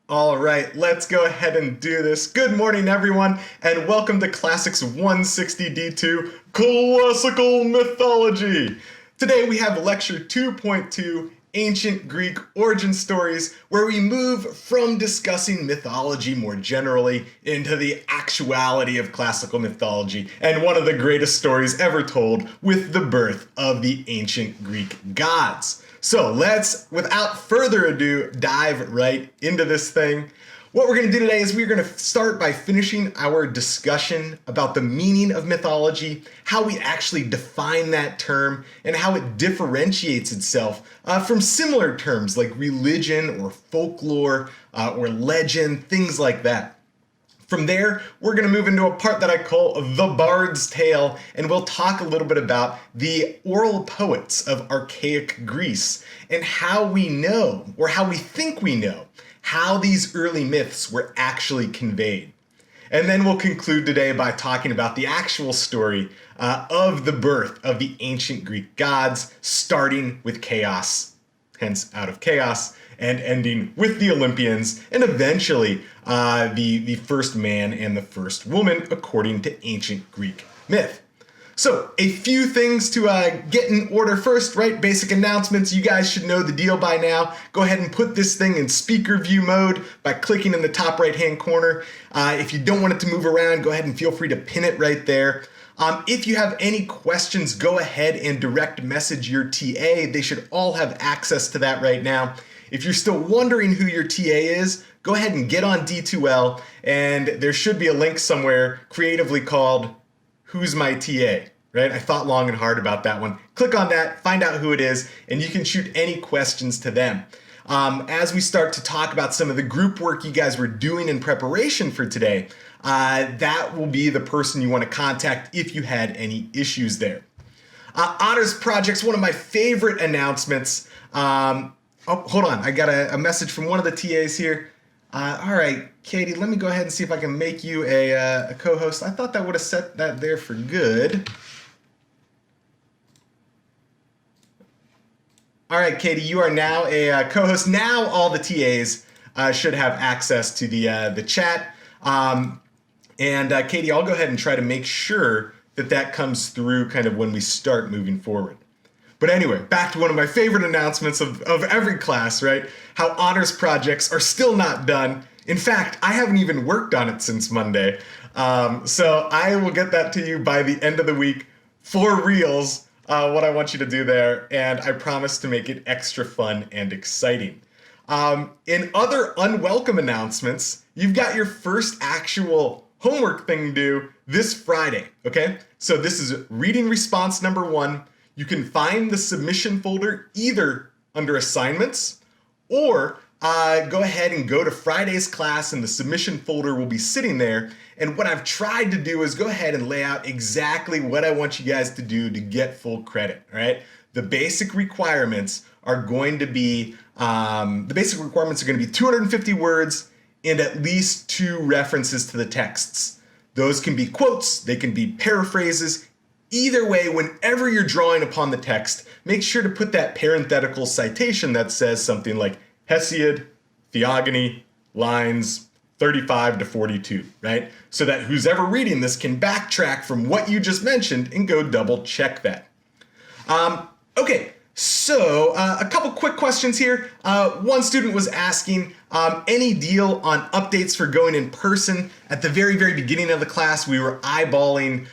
All right, let's go ahead and do this. Good morning, everyone, and welcome to Classics 160D2 Classical Mythology. Today we have Lecture 2.2, Ancient Greek Origin Stories, where we move from discussing mythology more generally into the actuality of classical mythology and one of the greatest stories ever told with the birth of the ancient Greek gods. So let's, without further ado, dive right into this thing. What we're going to do today is we're going to start by finishing our discussion about the meaning of mythology, how we actually define that term, and how it differentiates itself from similar terms like religion or folklore or legend, things like that. From there, we're going to move into a part that I call the Bard's Tale, and we'll talk a little bit about the oral poets of archaic Greece and how we know, or how we think we know, how these early myths were actually conveyed. And then we'll conclude today by talking about the actual story of the birth of the ancient Greek gods, starting with chaos, hence out of chaos, and ending with the Olympians, and eventually the first man and the first woman, according to ancient Greek myth. So, a few things to get in order first, right? Basic announcements. You guys should know the deal by now. Go ahead and put this thing in speaker view mode by clicking in the top right-hand corner. If you don't want it to move around, go ahead and feel free to pin it right there. If you have any questions, go ahead and direct message your TA. They should all have access to that right now. If you're still wondering who your TA is, go ahead and get on D2L, and there should be a link somewhere creatively called Who's My TA, right? I thought long and hard about that one. Click on that, find out who it is, and you can shoot any questions to them. As we start to talk about some of the group work you guys were doing in preparation for today, that will be the person you want to contact if you had any issues there. Honors projects, one of my favorite announcements. Oh, hold on. I got a message from one of the TAs here. All right, Katie, let me go ahead and see if I can make you a co-host. I thought that would have set that there for good. All right, Katie, you are now a co-host. Now all the TAs should have access to the chat. Katie, I'll go ahead and try to make sure that comes through kind of when we start moving forward. But anyway, back to one of my favorite announcements of every class, right? How honors projects are still not done. In fact, I haven't even worked on it since Monday. So I will get that to you by the end of the week for reals, what I want you to do there. And I promise to make it extra fun and exciting. In other unwelcome announcements, you've got your first actual homework thing due this Friday, okay? So this is reading response number 1. You can find the submission folder either under assignments or go ahead and go to Friday's class and the submission folder will be sitting there. And what I've tried to do is go ahead and lay out exactly what I want you guys to do to get full credit, right? The basic requirements are going to be, 250 words and at least 2 references to the texts. Those can be quotes, they can be paraphrases. Either way, whenever you're drawing upon the text, make sure to put that parenthetical citation that says something like Hesiod, Theogony, lines 35 to 42, right? So that who's ever reading this can backtrack from what you just mentioned and go double check that. Okay, so a couple quick questions here. One student was asking any deal on updates for going in person. At the very, very beginning of the class, we were eyeballing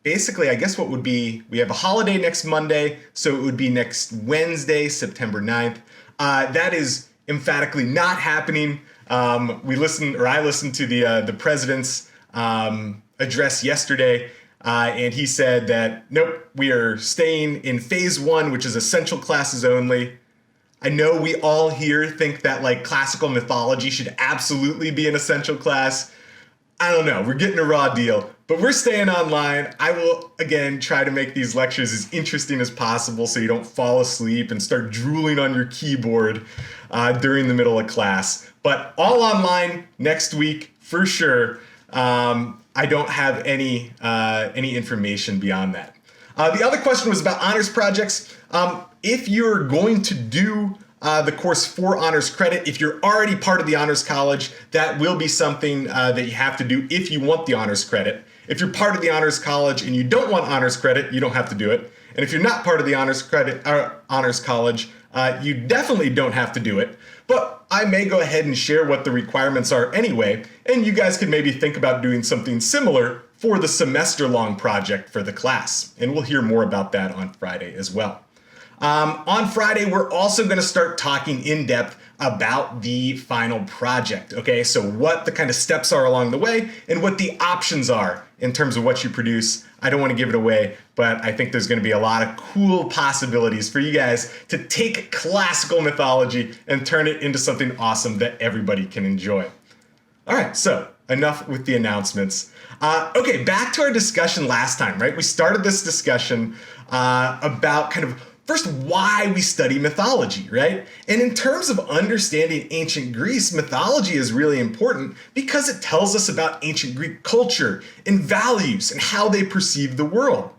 basically, I guess what would be, we have a holiday next Monday, so it would be next Wednesday, September 9th. That is emphatically not happening. I listened to the president's address yesterday, and he said that, nope, we are staying in phase 1, which is essential classes only. I know we all here think that like classical mythology should absolutely be an essential class. I don't know, we're getting a raw deal, but we're staying online. I will, again, try to make these lectures as interesting as possible so you don't fall asleep and start drooling on your keyboard during the middle of class. But all online next week, for sure. I don't have any information beyond that. The other question was about honors projects. If you're going to do the course for honors credit. If you're already part of the honors college, that will be something that you have to do if you want the honors credit. If you're part of the honors college and you don't want honors credit, you don't have to do it. And if you're not part of the honors college, you definitely don't have to do it. But I may go ahead and share what the requirements are anyway, and you guys could maybe think about doing something similar for the semester-long project for the class. And we'll hear more about that on Friday as well. On Friday, we're also going to start talking in depth about the final project. Okay, so what the kind of steps are along the way and what the options are in terms of what you produce. I don't want to give it away, but I think there's going to be a lot of cool possibilities for you guys to take classical mythology and turn it into something awesome that everybody can enjoy. All right, so enough with the announcements. Okay, back to our discussion last time, right? We started this discussion about kind of first, why we study mythology, right? And in terms of understanding ancient Greece, mythology is really important because it tells us about ancient Greek culture and values and how they perceive the world.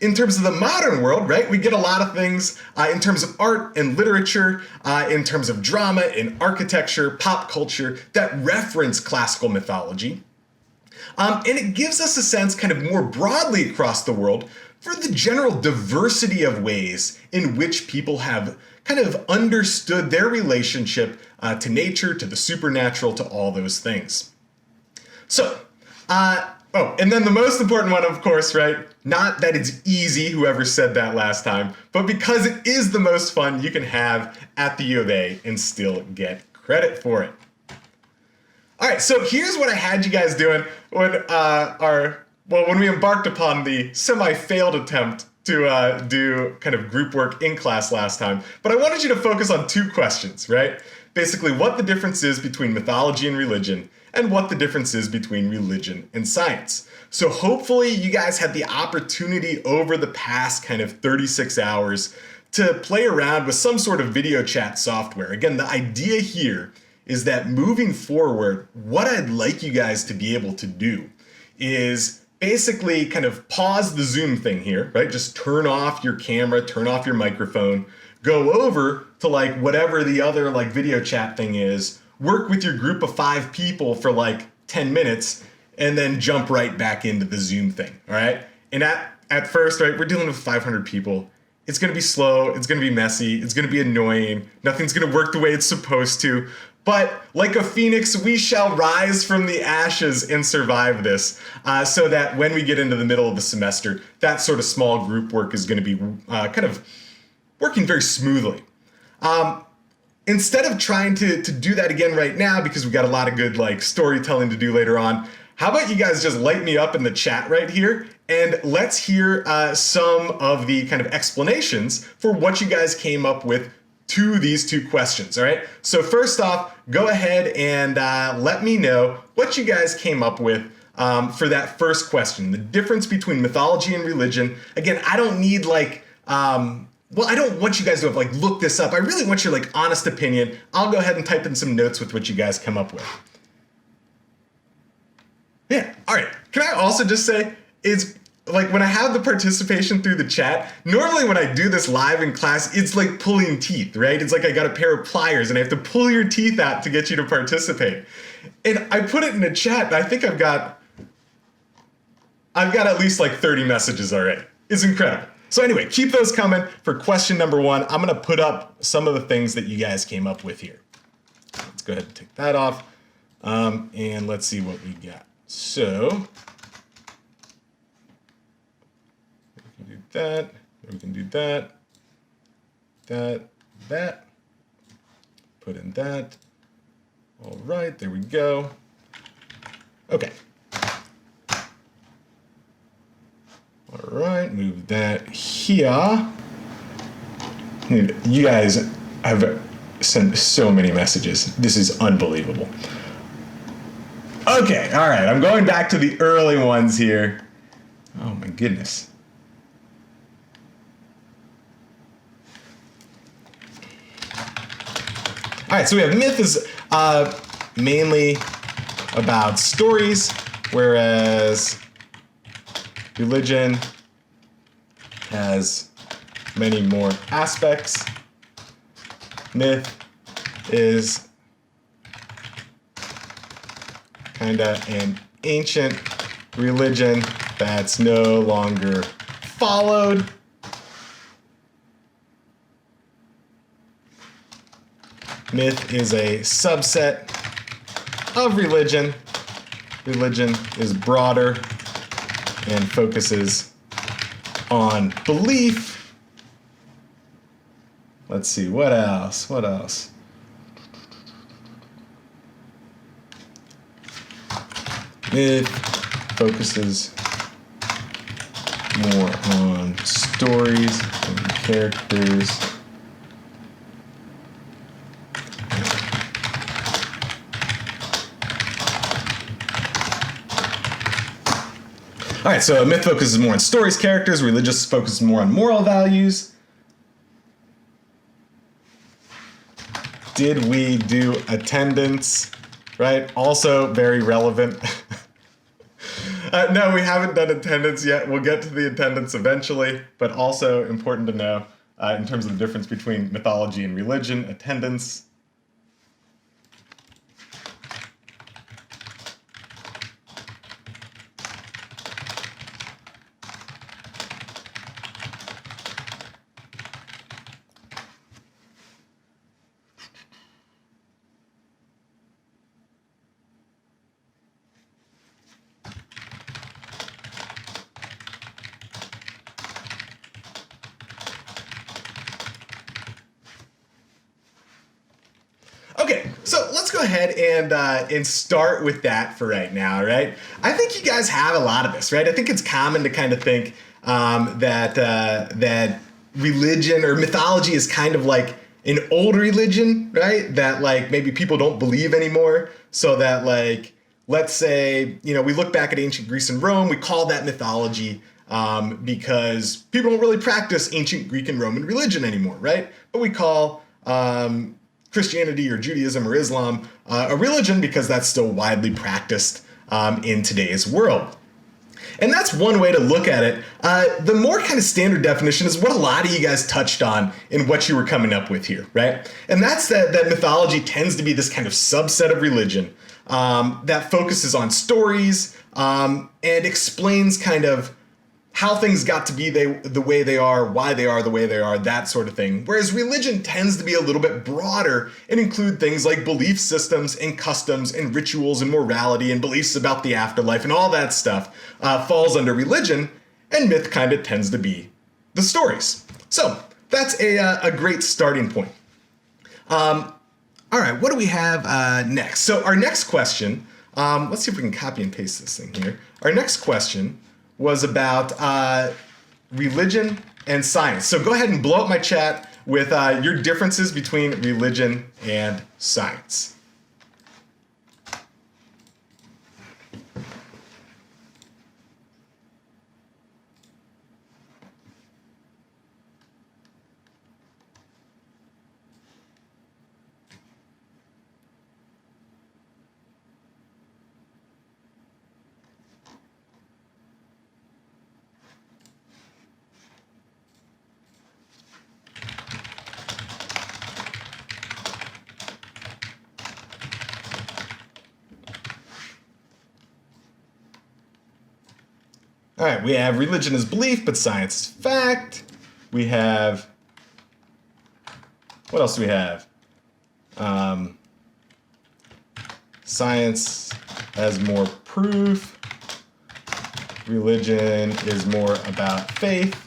In terms of the modern world, right, we get a lot of things in terms of art and literature, in terms of drama and architecture, pop culture that reference classical mythology. And it gives us a sense kind of more broadly across the world for the general diversity of ways in which people have kind of understood their relationship to nature, to the supernatural, to all those things. So, and then the most important one, of course, right? Not that it's easy, whoever said that last time, but because it is the most fun you can have at the U of A and still get credit for it. All right, so here's what I had you guys doing when we embarked upon the semi-failed attempt to do kind of group work in class last time. But I wanted you to focus on two questions, right? Basically, what the difference is between mythology and religion, and what the difference is between religion and science. So hopefully you guys had the opportunity over the past kind of 36 hours to play around with some sort of video chat software. Again, the idea here is that moving forward, what I'd like you guys to be able to do is basically kind of pause the Zoom thing here, right? Just turn off your camera, turn off your microphone, go over to like whatever the other like video chat thing is, work with your group of 5 people for like 10 minutes, and then jump right back into the Zoom thing, all right? And at first, right, we're dealing with 500 people. It's gonna be slow, it's gonna be messy, it's gonna be annoying, nothing's gonna work the way it's supposed to. But like a phoenix, we shall rise from the ashes and survive this, so that when we get into the middle of the semester, that sort of small group work is going to be kind of working very smoothly. Instead of trying to do that again right now, because we've got a lot of good like storytelling to do later on, how about you guys just light me up in the chat right here, and let's hear some of the kind of explanations for what you guys came up with to these two questions, all right? So first off, go ahead and let me know what you guys came up with for that first question, the difference between mythology and religion. Again, I don't need like, I don't want you guys to have like looked this up. I really want your like honest opinion. I'll go ahead and type in some notes with what you guys come up with. Yeah, all right. Can I also just say, it's like when I have the participation through the chat, normally when I do this live in class, it's like pulling teeth, right? It's like I got a pair of pliers and I have to pull your teeth out to get you to participate. And I put it in the chat, and I think I've got at least like 30 messages already. It's incredible. So anyway, keep those coming for question number 1. I'm gonna put up some of the things that you guys came up with here. Let's go ahead and take that off. And let's see what we got. So, that, we can do that, that, put in that. All right, there we go. Okay. All right, move that here. You guys have sent so many messages. This is unbelievable. Okay, all right, I'm going back to the early ones here. Oh my goodness. All right, so we have myth is mainly about stories, whereas religion has many more aspects. Myth is kind of an ancient religion that's no longer followed. Myth is a subset of religion. Religion is broader and focuses on belief. Let's see, what else? What else? Myth focuses more on stories and characters. All right, so myth focuses more on stories, characters. Religious focuses more on moral values. Did we do attendance? Right, also very relevant. No, we haven't done attendance yet. We'll get to the attendance eventually, but also important to know in terms of the difference between mythology and religion, attendance. Okay, so let's go ahead and start with that for right now, right? I think you guys have a lot of this, right? I think it's common to kind of think that religion or mythology is kind of like an old religion, right? That like maybe people don't believe anymore. So that like, let's say, you know, we look back at ancient Greece and Rome, we call that mythology because people don't really practice ancient Greek and Roman religion anymore, right? But we call Christianity or Judaism or Islam a religion because that's still widely practiced in today's world. And that's one way to look at it. The more kind of standard definition is what a lot of you guys touched on in what you were coming up with here, right? And that's that mythology tends to be this kind of subset of religion that focuses on stories and explains kind of how things got to be the way they are, why they are the way they are, that sort of thing. Whereas religion tends to be a little bit broader and include things like belief systems and customs and rituals and morality and beliefs about the afterlife and all that stuff falls under religion, and myth kind of tends to be the stories. So that's a great starting point. All right, what do we have next? So our next question, let's see if we can copy and paste this thing here. Our next question was about religion and science. So go ahead and blow up my chat with your differences between religion and science. All right, we have religion is belief, but science is fact. We have, what else do we have? Science has more proof. Religion is more about faith.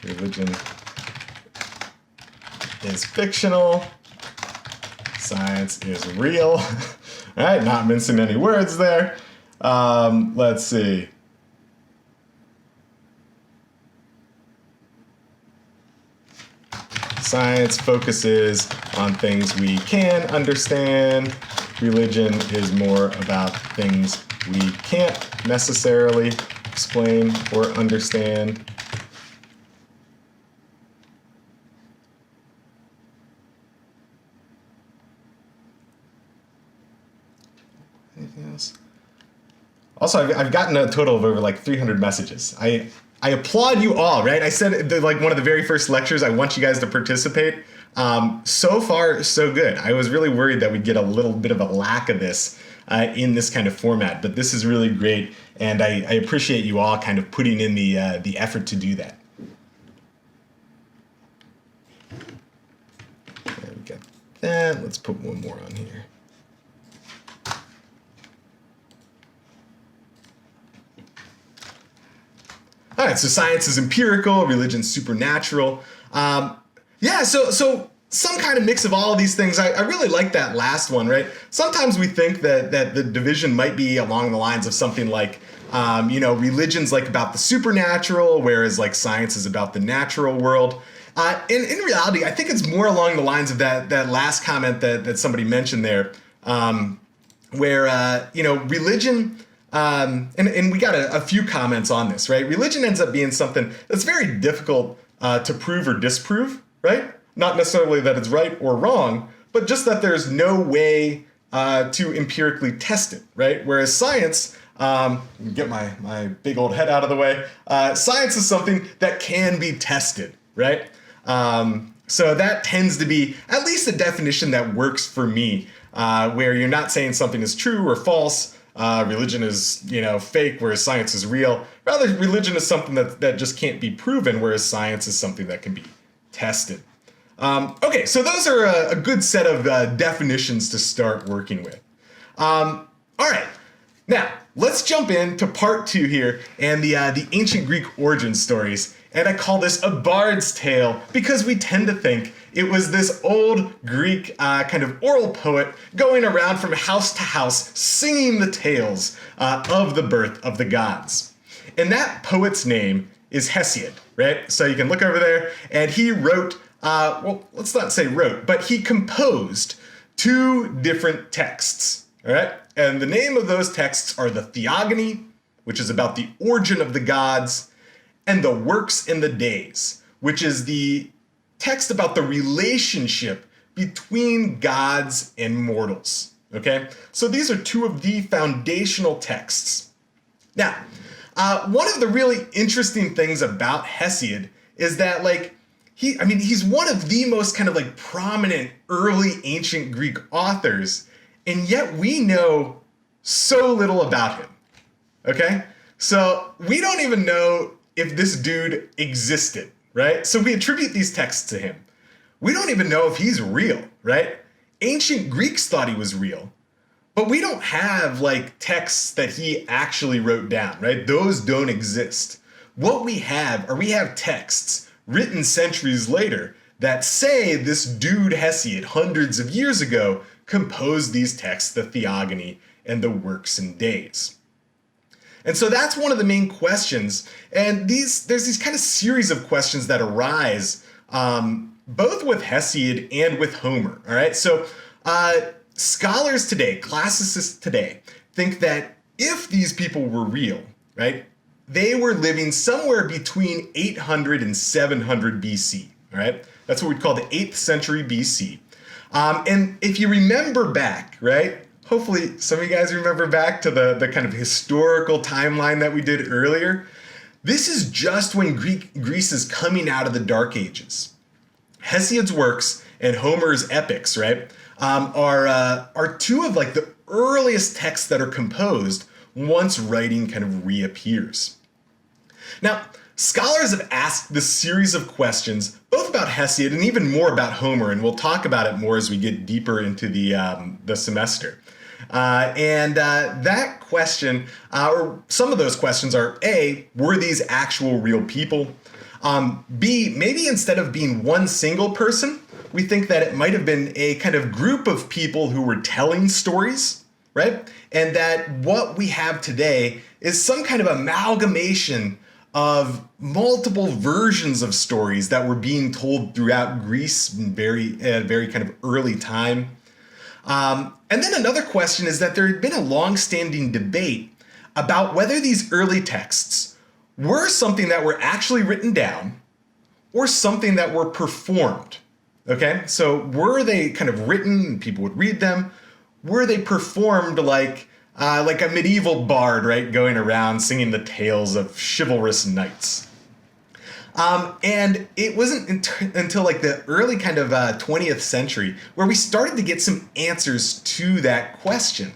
Religion is fictional. Science is real. All right, not mincing any words there. Let's see. Science focuses on things we can understand. Religion is more about things we can't necessarily explain or understand. Anything else? Also, I've gotten a total of over like 300 messages. I applaud you all, right? I said like one of the very first lectures, I want you guys to participate. So far, so good. I was really worried that we'd get a little bit of a lack of this in this kind of format, but this is really great, and I appreciate you all kind of putting in the effort to do that. There we go. Let's put one more on here. All right, so science is empirical, religion's supernatural. Yeah, so some kind of mix of all of these things. I really like that last one, right? Sometimes we think that the division might be along the lines of something like, religion's like about the supernatural, whereas like science is about the natural world. In reality, I think it's more along the lines of that last comment that somebody mentioned there, where, religion... and we got a few comments on this, right? Religion ends up being something that's very difficult to prove or disprove, right? Not necessarily that it's right or wrong, but just that there's no way to empirically test it, right? Whereas science, get my big old head out of the way, science is something that can be tested, right? So that tends to be at least a definition that works for me, where you're not saying something is true or false. Religion is, fake, whereas science is real. Rather, religion is something that just can't be proven, whereas science is something that can be tested. Okay, so those are a good set of definitions to start working with. All right, now let's jump into part 2 here and the ancient Greek origin stories. And I call this a bard's tale because we tend to think it was this old Greek kind of oral poet going around from house to house singing the tales of the birth of the gods. And that poet's name is Hesiod, right? So you can look over there, and he wrote, let's not say wrote, but he composed 2 different texts, all right? And the name of those texts are the Theogony, which is about the origin of the gods, and the Works and the Days, which is the text about the relationship between gods and mortals, okay? So these are 2 of the foundational texts. Now, one of the really interesting things about Hesiod is that, he's one of the most kind of prominent early ancient Greek authors, and yet we know so little about him, okay? So we don't even know if this dude existed, right? So we attribute these texts to him. We don't even know if he's real, right? Ancient Greeks thought he was real, but we don't have texts that he actually wrote down, right? Those don't exist. What we have texts written centuries later that say this dude Hesiod, hundreds of years ago, composed these texts, the Theogony and the Works and Days. And so that's one of the main questions. And there's these kind of series of questions that arise both with Hesiod and with Homer, all right? So scholars today, classicists today, think that if these people were real, right, they were living somewhere between 800 and 700 BC, all right? That's what we'd call the 8th century BC. And if you remember back, right, hopefully some of you guys remember back to the kind of historical timeline that we did earlier. This is just when Greece is coming out of the Dark Ages. Hesiod's works and Homer's epics, right, are 2 of the earliest texts that are composed once writing kind of reappears. Now, scholars have asked this series of questions, both about Hesiod and even more about Homer, and we'll talk about it more as we get deeper into the semester. That question, or some of those questions are, A, were these actual real people? B, maybe instead of being one single person, we think that it might have been a kind of group of people who were telling stories, right? And that what we have today is some kind of amalgamation of multiple versions of stories that were being told throughout Greece in very kind of early time. And then another question is that there had been a long-standing debate about whether these early texts were something that were actually written down or something that were performed, okay? So were they kind of written and people would read them? Were they performed like like a medieval bard, right, going around singing the tales of chivalrous knights. And it wasn't until like the early kind of 20th century where we started to get some answers to that question.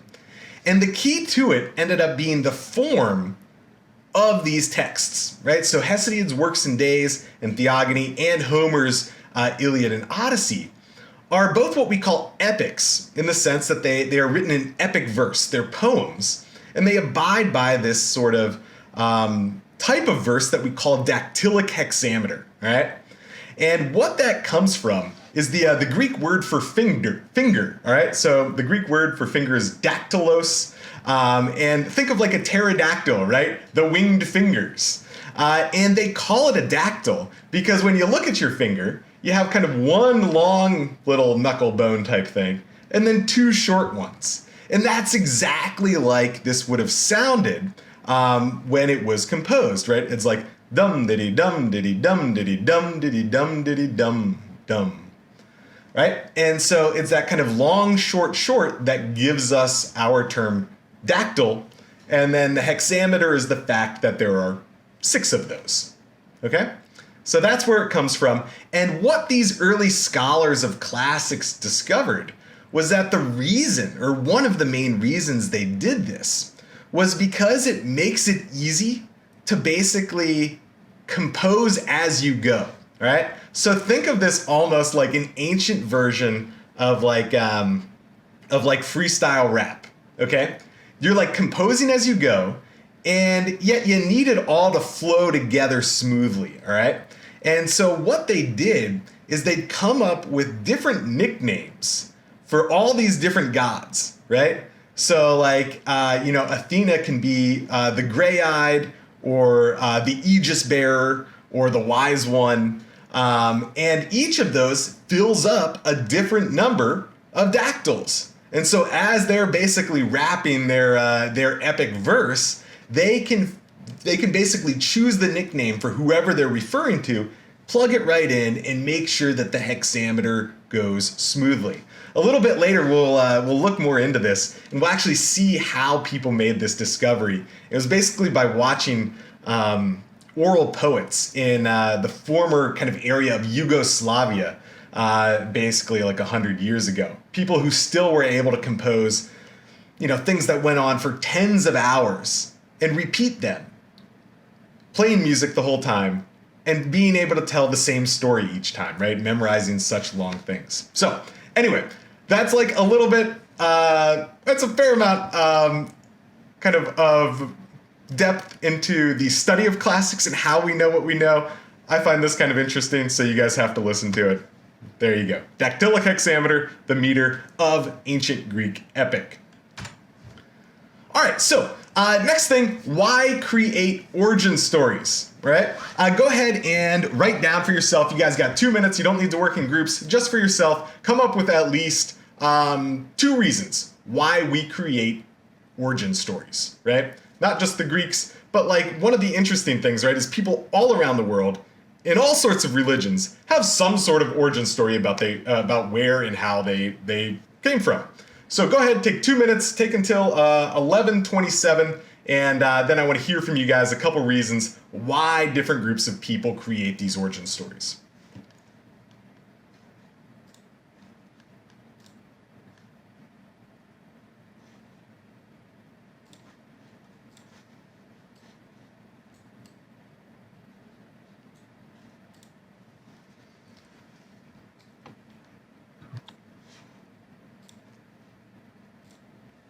And the key to it ended up being the form of these texts, right? So Hesiod's Works and Days and Theogony and Homer's Iliad and Odyssey are both what we call epics in the sense that they are written in epic verse. They're poems, and they abide by this sort of type of verse that we call dactylic hexameter, right? And what that comes from is the Greek word for finger, all right? So the Greek word for finger is dactylos, and think of like a pterodactyl, right? The winged fingers. And they call it a dactyl because when you look at your finger, you have kind of one long little knuckle bone type thing, and then two short ones. And that's exactly like this would have sounded when it was composed, right? It's like dum diddy dum diddy dum diddy dum diddy dum diddy dum dum, right? And so it's that kind of long, short, short that gives us our term dactyl, and then the hexameter is the fact that there are 6 of those, okay? So that's where it comes from. And what these early scholars of classics discovered was that the reason, or one of the main reasons they did this, was because it makes it easy to basically compose as you go, right? So think of this almost like an ancient version of like freestyle rap, okay? You're like composing as you go, and yet you need it all to flow together smoothly, all right? And so what they did is they'd come up with different nicknames for all these different gods, right? So like, Athena can be the gray-eyed, or the Aegis bearer, or the wise one. And each of those fills up a different number of dactyls. And so as they're basically rapping their epic verse, they can basically choose the nickname for whoever they're referring to, plug it right in, and make sure that the hexameter goes smoothly. A little bit later, we'll look more into this, and we'll actually see how people made this discovery. It was basically by watching oral poets in the former kind of area of Yugoslavia, basically like 100 years ago. People who still were able to compose, things that went on for tens of hours and repeat them, playing music the whole time, and being able to tell the same story each time, right? Memorizing such long things. So anyway, that's like a little bit, that's a fair amount kind of depth into the study of classics and how we know what we know. I find this kind of interesting, so you guys have to listen to it. There you go. Dactylic hexameter, the meter of ancient Greek epic. All right, so next thing, why create origin stories, right? Go ahead and write down for yourself. You guys got 2 minutes. You don't need to work in groups. Just for yourself, come up with at least 2 reasons why we create origin stories, right? Not just the Greeks, but like one of the interesting things, right, is people all around the world in all sorts of religions have some sort of origin story about where and how they came from. So go ahead, take 2 minutes, take until 11:27, and then I want to hear from you guys a couple reasons why different groups of people create these origin stories.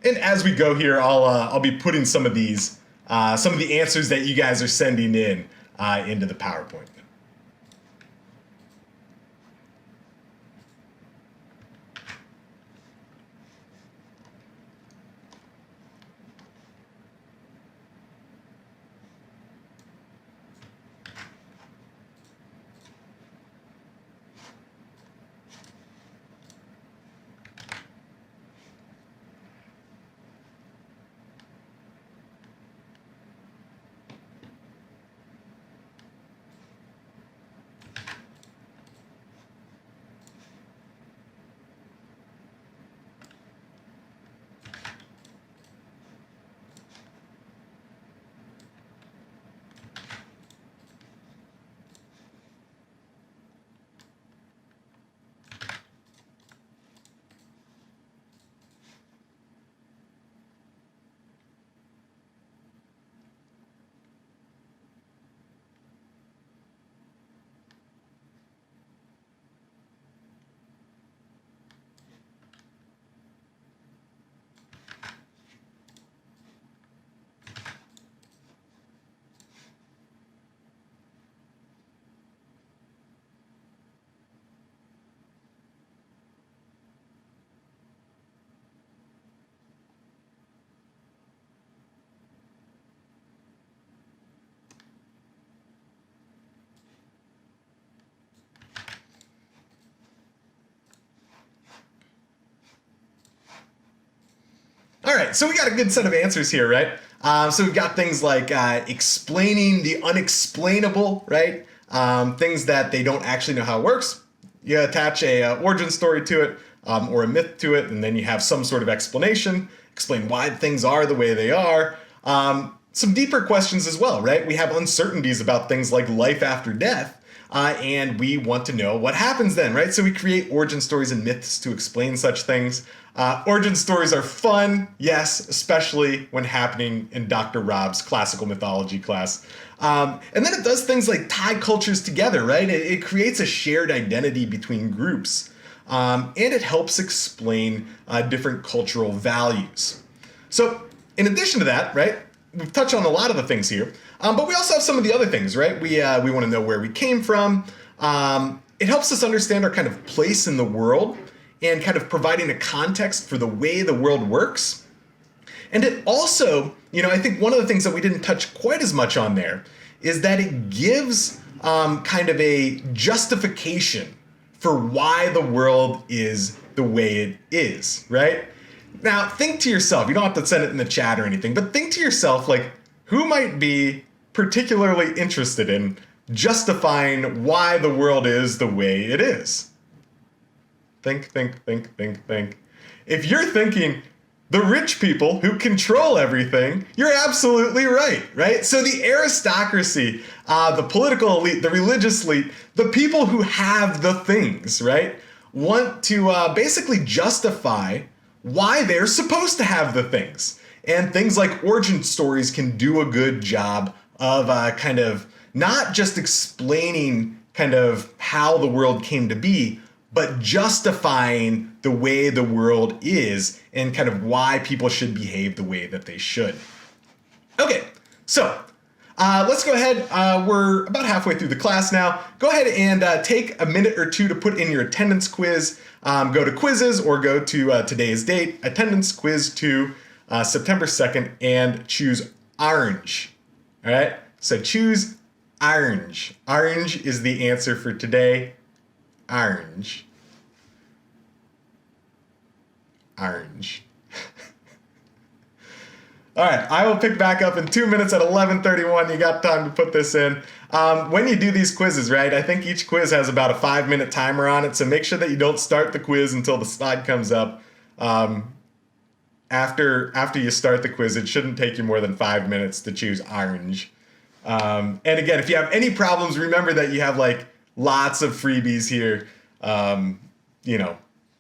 And as we go here, I'll be putting some of the answers that you guys are sending in into the PowerPoint. All right, so we got a good set of answers here, right? So we've got things like explaining the unexplainable, right? Things that they don't actually know how it works. You attach a origin story to it or a myth to it, and then you have some sort of explanation, explain why things are the way they are. Some deeper questions as well, right? We have uncertainties about things like life after death, and we want to know what happens then, right? So we create origin stories and myths to explain such things. Origin stories are fun, yes, especially when happening in Dr. Rob's classical mythology class. And then it does things like tie cultures together, right? It creates a shared identity between groups. And it helps explain different cultural values. So in addition to that, right, we've touched on a lot of the things here, but we also have some of the other things, right? We want to know where we came from. It helps us understand our kind of place in the world and kind of providing a context for the way the world works. And it also, I think one of the things that we didn't touch quite as much on there is that it gives kind of a justification for why the world is the way it is, right? Now, think to yourself, you don't have to send it in the chat or anything, but think to yourself, like, who might be particularly interested in justifying why the world is the way it is? Think. If you're thinking the rich people who control everything, you're absolutely right? So the aristocracy, the political elite, the religious elite, the people who have the things, right, want to basically justify why they're supposed to have the things. And things like origin stories can do a good job of kind of not just explaining kind of how the world came to be, but justifying the way the world is and kind of why people should behave the way that they should. Okay, so let's go ahead. We're about halfway through the class now. Go ahead and take a minute or two to put in your attendance quiz. Go to quizzes or go to today's date, attendance quiz 2, September 2nd, and choose orange. All right, so choose orange. Orange is the answer for today. Orange. Orange. All right, I will pick back up in 2 minutes at 11:31. You got time to put this in. When you do these quizzes, right, I think each quiz has about a 5-minute timer on it, so make sure that you don't start the quiz until the slide comes up. After you start the quiz, it shouldn't take you more than 5 minutes to choose orange. And again, if you have any problems, remember that you have like lots of freebies here.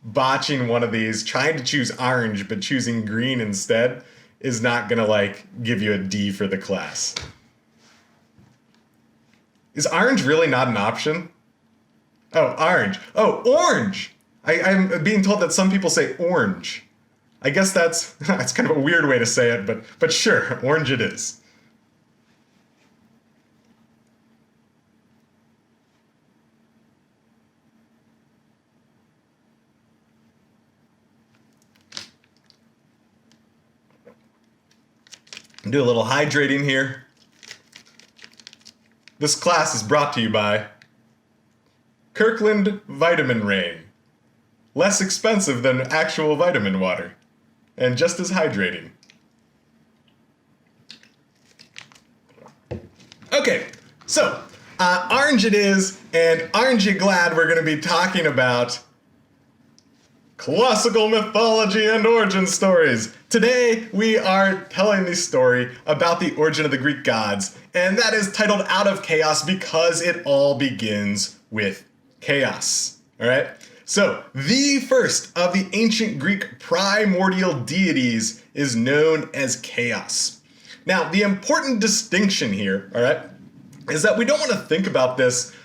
Botching one of these, trying to choose orange but choosing green instead is not gonna like give you a D for the class. Is orange really not an option? Oh, orange. Oh, orange! I'm being told that some people say orange. I guess that's kind of a weird way to say it, but sure, orange it is. Do a little hydrating here. This class is brought to you by Kirkland Vitamin Rain. Less expensive than actual vitamin water, and just as hydrating. Okay, so orange it is, and aren't you glad we're going to be talking about classical mythology and origin stories. Today, we are telling the story about the origin of the Greek gods, and that is titled Out of Chaos because it all begins with chaos. All right? So, the first of the ancient Greek primordial deities is known as Chaos. Now, the important distinction here, all right, is that we don't want to think about this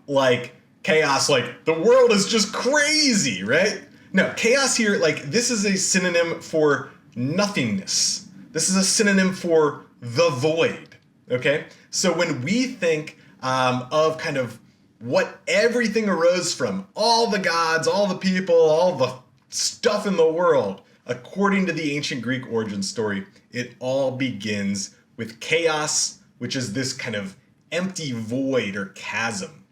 like chaos, like the world is just crazy, right? No, chaos here, like this is a synonym for nothingness. This is a synonym for the void, okay? So when we think of kind of what everything arose from, all the gods, all the people, all the stuff in the world, according to the ancient Greek origin story, it all begins with chaos, which is this kind of empty void or chasm.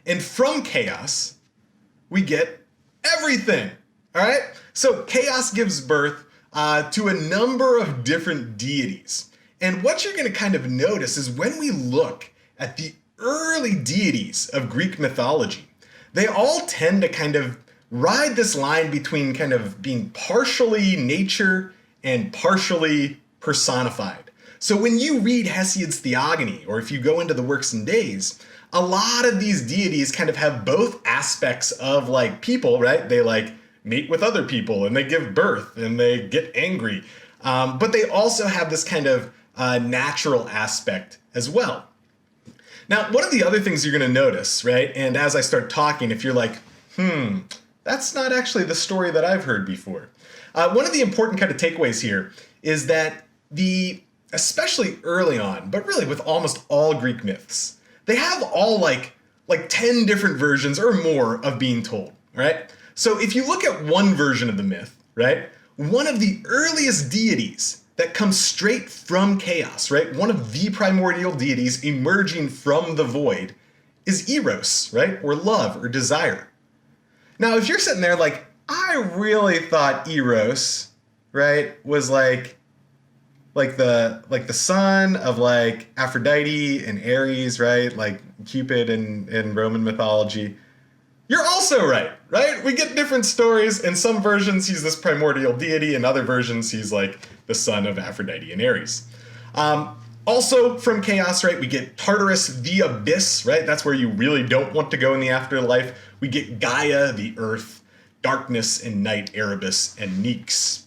And from chaos, we get everything, all right? So chaos gives birth to a number of different deities. And what you're going to kind of notice is when we look at the early deities of Greek mythology, they all tend to kind of ride this line between kind of being partially nature and partially personified. So when you read Hesiod's Theogony, or if you go into the Works and Days, a lot of these deities kind of have both aspects of like people, right? They like mate with other people and they give birth and they get angry. But they also have this kind of natural aspect as well. Now, one of the other things you're going to notice, right? And as I start talking, if you're like, that's not actually the story that I've heard before. One of the important kind of takeaways here is that especially early on, but really with almost all Greek myths, they have all like 10 different versions or more of being told, right? So if you look at one version of the myth, right, one of the earliest deities that comes straight from chaos, right, one of the primordial deities emerging from the void is Eros, right, or love or desire. Now, if you're sitting there like, I really thought Eros, right, was like the son of like Aphrodite and Ares, right, like Cupid in Roman mythology. You're also right? We get different stories. In some versions, he's this primordial deity. In other versions, he's like the son of Aphrodite and Ares. Also from chaos, right, we get Tartarus, the abyss, right? That's where you really don't want to go in the afterlife. We get Gaia, the earth, darkness and night, Erebus, and Nyx.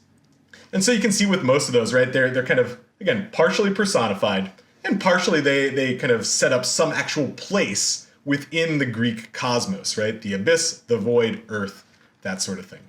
And so you can see with most of those, right, they're kind of, again, partially personified, and partially they kind of set up some actual place within the Greek cosmos, right? The abyss, the void, earth, that sort of thing.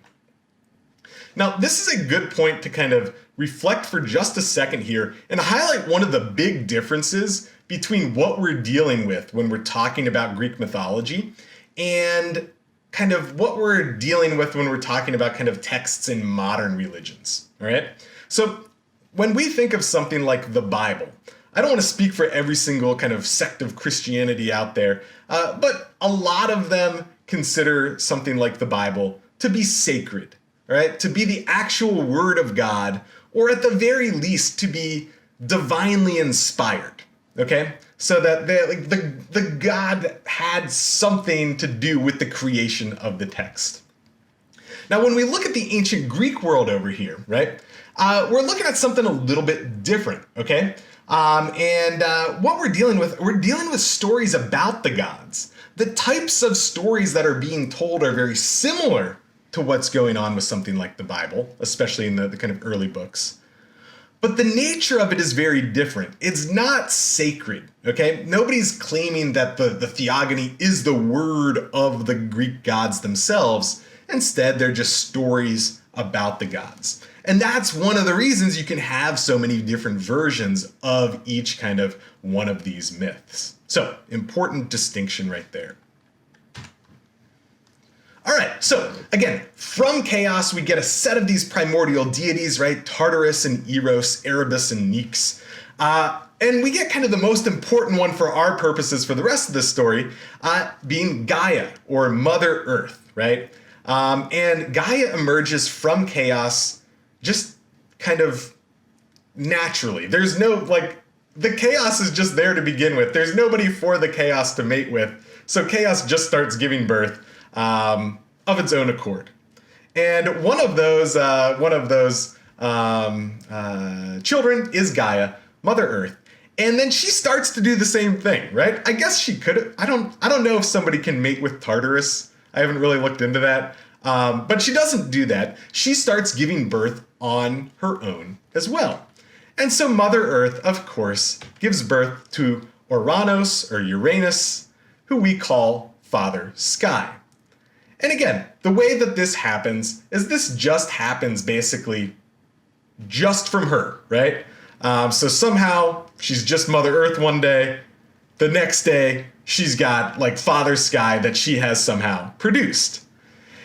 Now, this is a good point to kind of reflect for just a second here and highlight one of the big differences between what we're dealing with when we're talking about Greek mythology and kind of what we're dealing with when we're talking about kind of texts in modern religions, all right? So when we think of something like the Bible, I don't want to speak for every single kind of sect of Christianity out there, but a lot of them consider something like the Bible to be sacred, right? To be the actual word of God, or at the very least to be divinely inspired, okay? So that the God had something to do with the creation of the text. Now, when we look at the ancient Greek world over here, right, we're looking at something a little bit different, okay? What we're dealing with stories about the gods. The types of stories that are being told are very similar to what's going on with something like the Bible, especially in the kind of early books. But the nature of it is very different. It's not sacred, okay? Nobody's claiming that the Theogony is the word of the Greek gods themselves. Instead, they're just stories about the gods. And that's one of the reasons you can have so many different versions of each kind of one of these myths. So, important distinction right there. All right, so again, from chaos, we get a set of these primordial deities, right? Tartarus and Eros, Erebus and Nyx. And we get kind of the most important one for our purposes for the rest of this story, being Gaia, or Mother Earth, right? And Gaia emerges from chaos just kind of naturally. There's no, the chaos is just there to begin with. There's nobody for the chaos to mate with. So chaos just starts giving birth of its own accord. And one of those children is Gaia, Mother Earth. And then she starts to do the same thing, right? I guess she could. I don't know if somebody can mate with Tartarus. I haven't really looked into that. But she doesn't do that. She starts giving birth on her own as well. And so Mother Earth, of course, gives birth to Uranus or Uranus, who we call Father Sky. And again, the way that this happens is this just happens basically just from her, right? So somehow she's just Mother Earth one day. The next day, she's got Father Sky that she has somehow produced.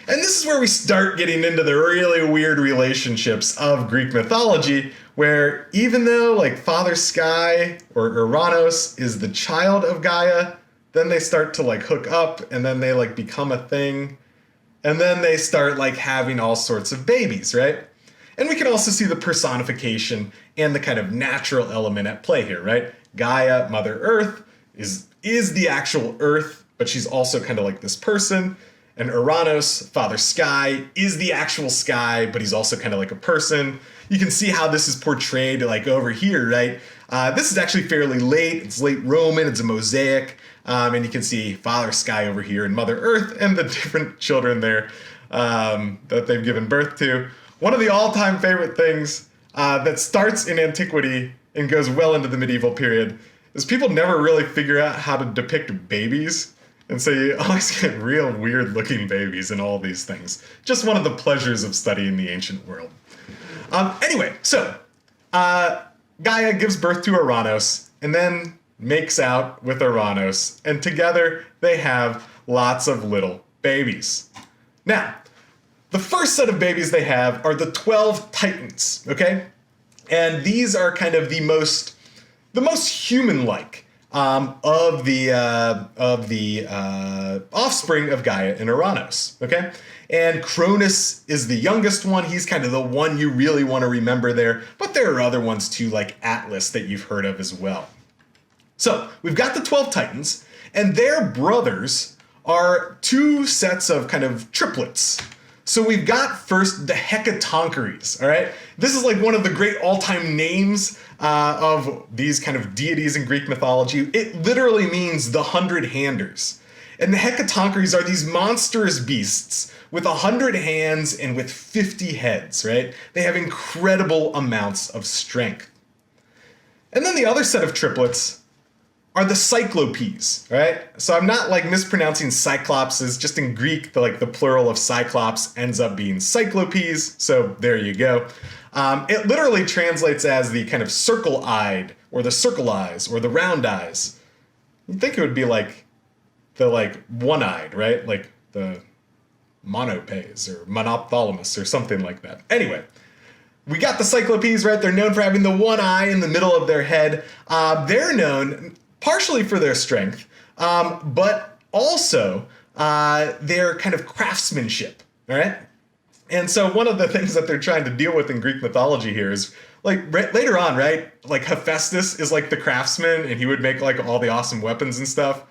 And this is where we start getting into the really weird relationships of Greek mythology, where even though Father Sky or Uranus is the child of Gaia, then they start to hook up, and then they become a thing, and then they start having all sorts of babies, right? And we can also see the personification and the kind of natural element at play here, right? Gaia, Mother Earth, is the actual Earth, but she's also kind of like this person. And Uranus, Father Sky, is the actual sky, but he's also kind of like a person. You can see how this is portrayed like over here, right? This is actually fairly late. It's late Roman, it's a mosaic. And you can see Father Sky over here and Mother Earth and the different children there that they've given birth to. One of the all-time favorite things that starts in antiquity and goes well into the medieval period is people never really figure out how to depict babies. And so you always get real weird looking babies in all these things. Just one of the pleasures of studying the ancient world. Anyway, so Gaia gives birth to Uranus and then makes out with Uranus. And together they have lots of little babies. Now, the first set of babies they have are the 12 Titans, okay? And these are kind of the most human-like of the offspring of Gaia and Uranus, okay? And Cronus is the youngest one. He's kind of the one you really want to remember there. But there are other ones too, like Atlas, that you've heard of as well. So we've got the 12 Titans, and their brothers are two sets of kind of triplets. So we've got first the Hecatoncheires, all right? This is like one of the great all-time names of these kind of deities in Greek mythology. It literally means the 100-handers. And the Hecatoncheires are these monstrous beasts with 100 hands and with 50 heads, right? They have incredible amounts of strength. And then the other set of triplets are the Cyclopes, right? So I'm not like mispronouncing Cyclops, is just in Greek, the plural of Cyclops ends up being Cyclopes, so there you go. It literally translates as the kind of circle-eyed, or the circle eyes, or the round eyes. You'd think it would be like the one-eyed, right? Like the monopes, or monophthalmos, or something like that. Anyway, we got the Cyclopes, right? They're known for having the one eye in the middle of their head. They're known partially for their strength, but also their kind of craftsmanship, all right? And so one of the things that they're trying to deal with in Greek mythology here is, like, later on, right? Like, Hephaestus is like the craftsman, and he would make like all the awesome weapons and stuff.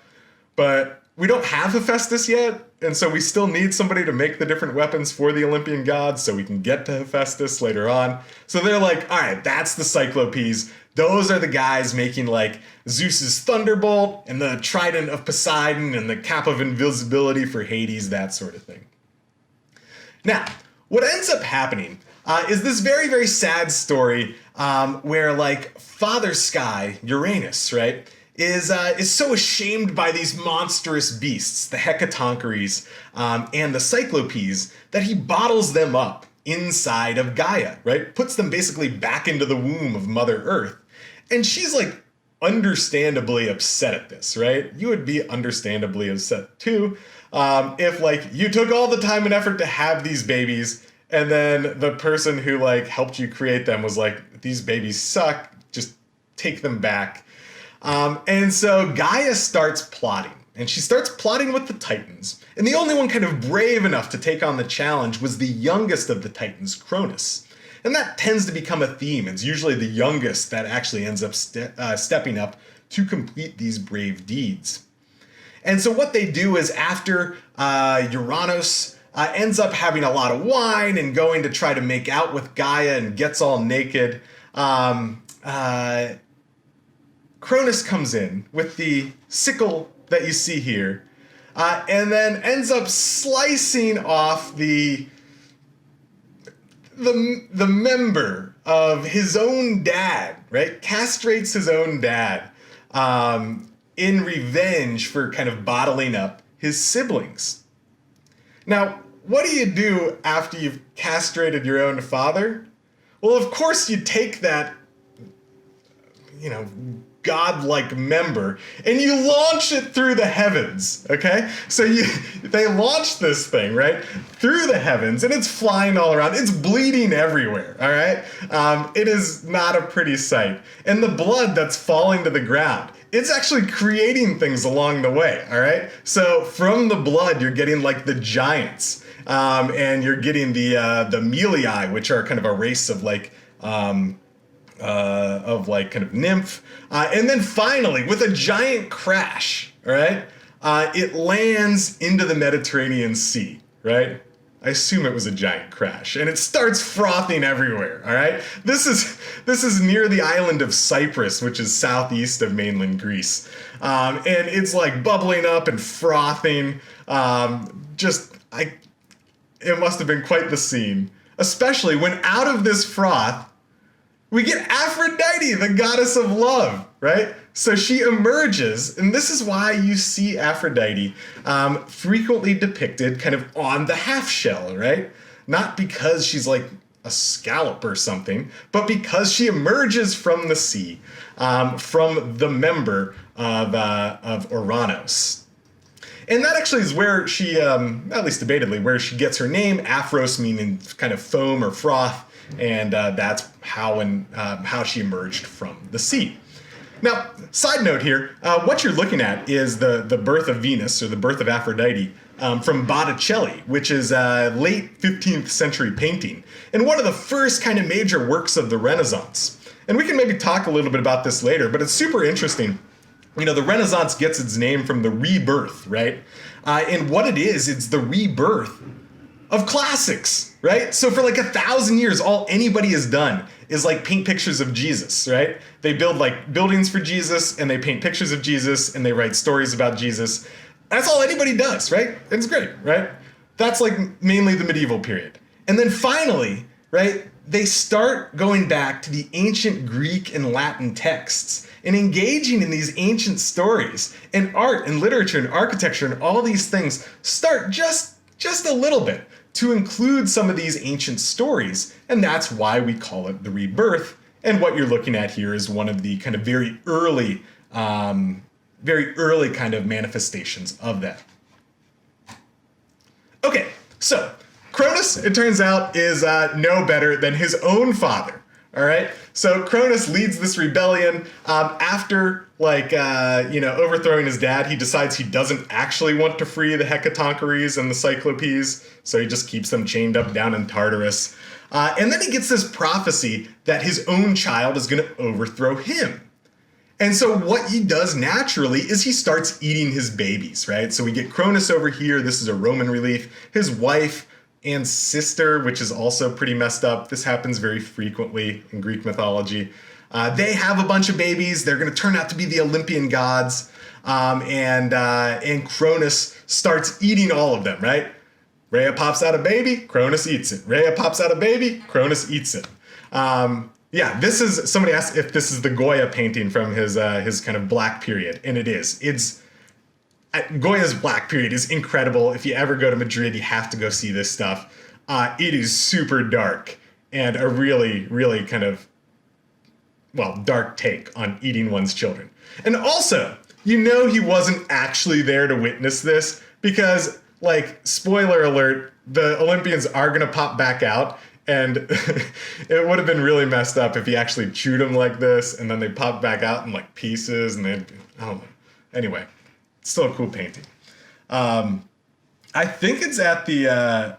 But we don't have Hephaestus yet, and so we still need somebody to make the different weapons for the Olympian gods so we can get to Hephaestus later on. So they're like, all right, that's the Cyclopes. Those are the guys making like Zeus's thunderbolt and the trident of Poseidon and the cap of invisibility for Hades, that sort of thing. Now, what ends up happening is this very, very sad story where like Father Sky, Uranus, right, is so ashamed by these monstrous beasts, the Hecatoncheires and the Cyclopes, that he bottles them up inside of Gaia, right? Puts them basically back into the womb of Mother Earth. And she's like understandably upset at this, right? You would be understandably upset too if like you took all the time and effort to have these babies and then the person who like helped you create them was like, these babies suck, just take them back. And so Gaia starts plotting, and she starts plotting with the Titans. And the only one kind of brave enough to take on the challenge was the youngest of the Titans, Cronus. And that tends to become a theme. It's usually the youngest that actually ends up stepping up to complete these brave deeds. And so what they do is after Uranus ends up having a lot of wine and going to try to make out with Gaia and gets all naked, Cronus comes in with the sickle that you see here, and then ends up slicing off the member of his own dad, right? Castrates his own dad in revenge for kind of bottling up his siblings. Now, what do you do after you've castrated your own father? Well, of course you take that, godlike member and you launch it through the heavens, okay? So they launch this thing, right, through the heavens, and it's flying all around. It's bleeding everywhere, all right? It is not a pretty sight. And the blood that's falling to the ground, it's actually creating things along the way, all right? So from the blood, you're getting like the giants. And you're getting the Melii, which are kind of a race of like kind of nymph. And then finally, with a giant crash, all right, it lands into the Mediterranean Sea, right? I assume it was a giant crash, and it starts frothing everywhere, all right? This is near the island of Cyprus, which is southeast of mainland Greece. And it's like bubbling up and frothing. It must have been quite the scene, especially when out of this froth, we get Aphrodite, the goddess of love, right? So she emerges, and this is why you see Aphrodite frequently depicted kind of on the half shell, right? Not because she's like a scallop or something, but because she emerges from the sea, from the member of Ouranos. And that actually is where she, at least debatedly, where she gets her name, Aphros meaning kind of foam or froth, and that's how she emerged from the sea. Now, side note here, what you're looking at is the birth of Venus, or the birth of Aphrodite, from Botticelli, which is late 15th century painting, and one of the first kind of major works of the Renaissance. And we can maybe talk a little bit about this later, but it's super interesting. You know, the Renaissance gets its name from the rebirth, right? And what it is, it's the rebirth of classics, right? So for like 1,000 years, all anybody has done is like paint pictures of Jesus, right? They build like buildings for Jesus, and they paint pictures of Jesus, and they write stories about Jesus. That's all anybody does, right? And it's great, right? That's like mainly the medieval period. And then finally, right, they start going back to the ancient Greek and Latin texts and engaging in these ancient stories, and art and literature and architecture and all these things start just a little bit to include some of these ancient stories, and that's why we call it the rebirth. And what you're looking at here is one of the kind of very early kind of manifestations of that. Okay, so Cronus, it turns out, is no better than his own father. All right, so Cronus leads this rebellion. After overthrowing his dad, he decides he doesn't actually want to free the Hecatoncheires and the Cyclopes, so he just keeps them chained up down in Tartarus. And then he gets this prophecy that his own child is going to overthrow him. And so what he does naturally is he starts eating his babies, right? So we get Cronus over here. This is a Roman relief. His wife and sister, which is also pretty messed up. This happens very frequently in Greek mythology. They have a bunch of babies. They're going to turn out to be the Olympian gods. And Cronus starts eating all of them, right? Rhea pops out a baby, Cronus eats it. Rhea pops out a baby, Cronus eats it. This is, somebody asked if this is the Goya painting from his kind of Black period, and it is. Goya's Black period is incredible. If you ever go to Madrid, you have to go see this stuff. It is super dark and a really, really kind of, dark take on eating one's children. And also, he wasn't actually there to witness this because, spoiler alert, the Olympians are going to pop back out. And it would have been really messed up if he actually chewed them like this and then they popped back out in pieces and they'd, I don't know. Anyway. Still a cool painting. I think it's at the,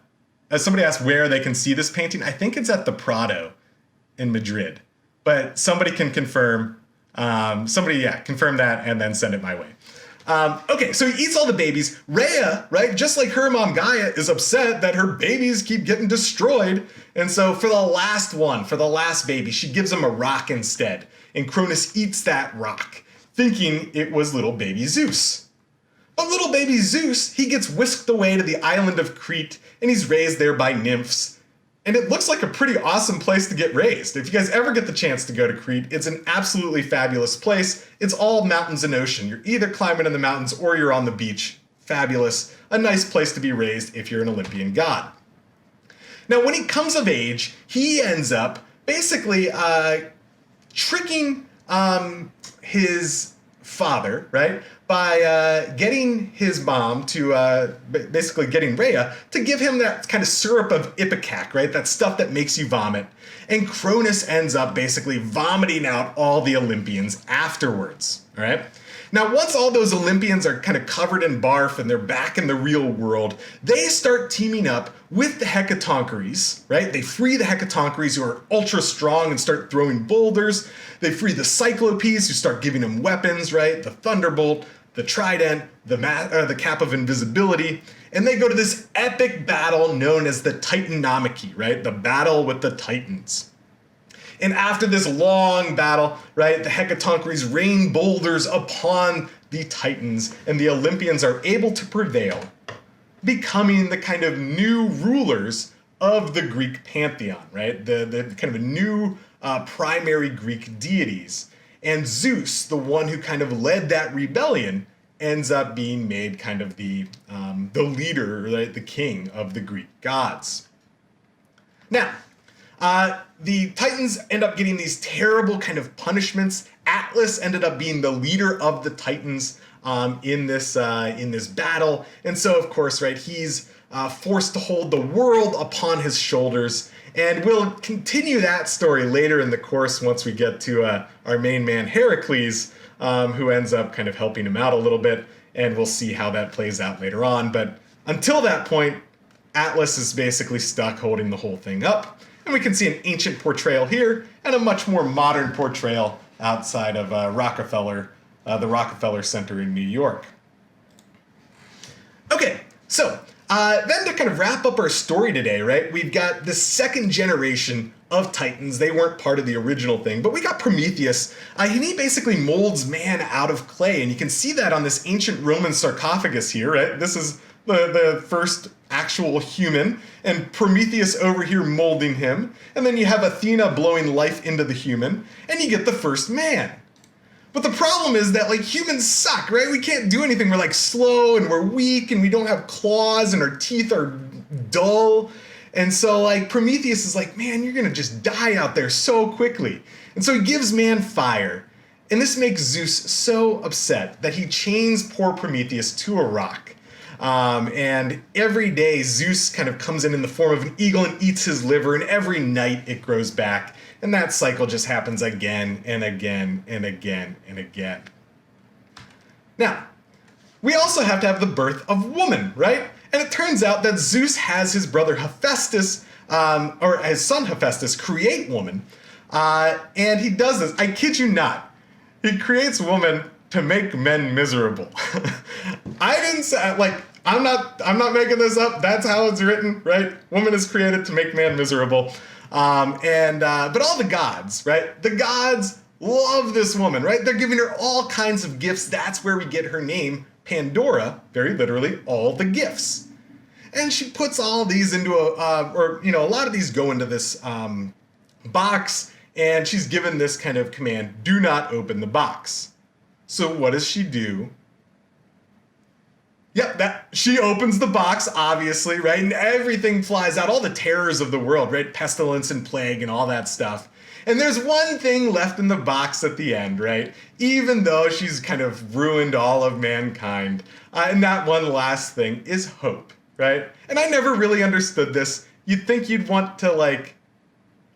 as somebody asked where they can see this painting, I think it's at the Prado in Madrid. But somebody can confirm, confirm that and then send it my way. Okay, so he eats all the babies. Rhea, right, just like her mom Gaia, is upset that her babies keep getting destroyed. And so for the last baby, she gives him a rock instead. And Cronus eats that rock, thinking it was little baby Zeus. But little baby Zeus, he gets whisked away to the island of Crete, and he's raised there by nymphs. And it looks like a pretty awesome place to get raised. If you guys ever get the chance to go to Crete, it's an absolutely fabulous place. It's all mountains and ocean. You're either climbing in the mountains or you're on the beach. Fabulous. A nice place to be raised if you're an Olympian god. Now, when he comes of age, he ends up basically tricking his father, right? By getting his mom to, basically getting Rhea to give him that kind of syrup of ipecac, right? That stuff that makes you vomit. And Cronus ends up basically vomiting out all the Olympians afterwards, all right? Now, once all those Olympians are kind of covered in barf and they're back in the real world, they start teaming up with the Hecatoncheires, right? They free the Hecatoncheires, who are ultra strong and start throwing boulders. They free the Cyclopes, who start giving them weapons, right? The thunderbolt, the trident, the cap of invisibility. And they go to this epic battle known as the Titanomachy, right? The battle with the Titans. And after this long battle, right, the Hecatoncheires rain boulders upon the Titans, and the Olympians are able to prevail, becoming the kind of new rulers of the Greek pantheon, right? The kind of new primary Greek deities. And Zeus, the one who kind of led that rebellion, ends up being made kind of the leader, right, the king of the Greek gods. Now, the Titans end up getting these terrible kind of punishments. Atlas ended up being the leader of the Titans in this battle, and so of course, right, he's forced to hold the world upon his shoulders. And we'll continue that story later in the course once we get to our main man Heracles, who ends up kind of helping him out a little bit, and we'll see how that plays out later on. But until that point, Atlas is basically stuck holding the whole thing up. And we can see an ancient portrayal here and a much more modern portrayal outside of Rockefeller, the Rockefeller Center in New York. Okay, so then to kind of wrap up our story today, right, we've got the second generation of Titans. They weren't part of the original thing, but we got Prometheus. He basically molds man out of clay, and you can see that on this ancient Roman sarcophagus here, right? This is the first actual human, and Prometheus over here molding him, and then you have Athena blowing life into the human, and you get the first man. But the problem is that, like, humans suck, right? We can't do anything. We're, like, slow, and we're weak, and we don't have claws, and our teeth are dull. And so, like, Prometheus is like, man, you're gonna just die out there so quickly. And so he gives man fire. And this makes Zeus so upset that he chains poor Prometheus to a rock. And every day Zeus kind of comes in the form of an eagle and eats his liver, and every night it grows back. And that cycle just happens again and again and again and again. Now, we also have to have the birth of woman, right? And it turns out that Zeus has his brother Hephaestus, or his son Hephaestus, create woman. And he does this, I kid you not, he creates woman to make men miserable. I didn't say, like, I'm not making this up. That's how it's written, right? Woman is created to make man miserable. But all the gods, right? The gods love this woman, right? They're giving her all kinds of gifts. That's where we get her name, Pandora, very literally, all the gifts. And she puts all these into a lot of these go into this box, and she's given this kind of command, do not open the box. So what does she do? Yep, she opens the box, obviously, right? And everything flies out, all the terrors of the world, right? Pestilence and plague and all that stuff. And there's one thing left in the box at the end, right? Even though she's kind of ruined all of mankind. And that one last thing is hope, right? And I never really understood this. You'd think you'd want to, like,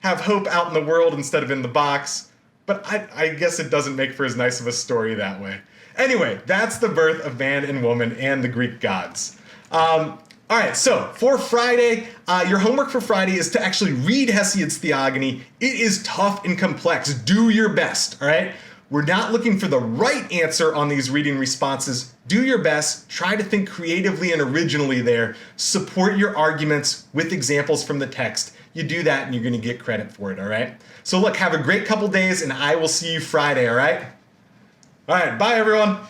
have hope out in the world instead of in the box. But I guess it doesn't make for as nice of a story that way. Anyway, that's the birth of man and woman and the Greek gods. All right, so for Friday, your homework for Friday is to actually read Hesiod's Theogony. It is tough and complex. Do your best, all right? We're not looking for the right answer on these reading responses. Do your best. Try to think creatively and originally there. Support your arguments with examples from the text. You do that and you're going to get credit for it, all right? So look, have a great couple days, and I will see you Friday, all right? All right, bye everyone.